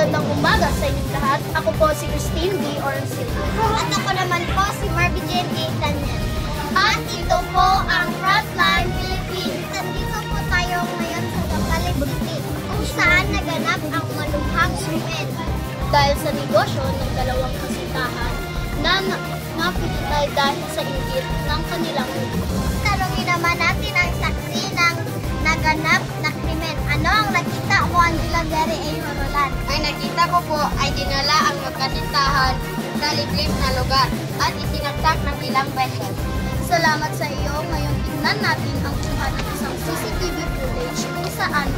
Magandang umaga sa inyong lahat. Ako po si Christine D. Orancillo. At ako naman po si Marvin Jen A. Daniel. At ito po ang Frontline Philippines. Nandito po tayo ngayon sa Zambales City kung saan naganap ang malubhang krimen. Dahil sa negosyo ng dalawang kasintahan na napitay dahil sa inggit ng kanilang negosyo. Tanungin naman natin ang saksi ng naganap na krimen. Ano ang nakita mo, Angela Gary A. Horolan? Ang nakita ko po ay dinala ang magkasintahan sa liblib na lugar at isinaksak ng ilang beses. Salamat sa iyo. Ngayon tingnan natin ang kuha ng isang CCTV footage kung saan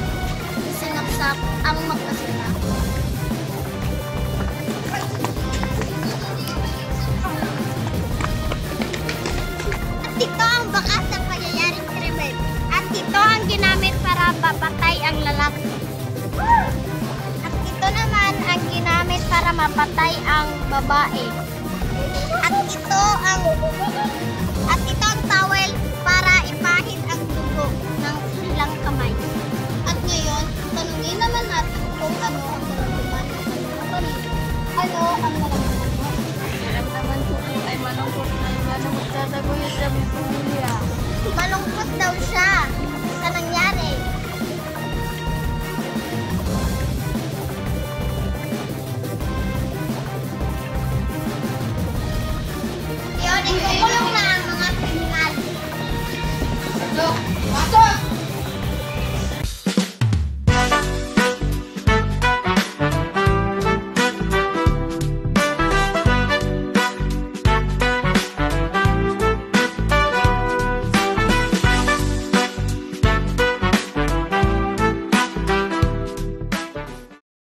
sinaksak ang magkasintahan. At ito ang bakas ng pangyayaring krimen. At ito ang ginamit para papatay ang lalaki. At ito naman ang ginamit para mapatay ang babae. At ito ang towel para ipahid ang dugo ng ilang kamay. At ngayon, tanungin naman natin kung ano ang nararamdaman ng kanyang kapatid. Ano ang nararamdaman mo? Naman ko po ay malungkot na magtataguyod sa aming pamilya. Malungkot daw siya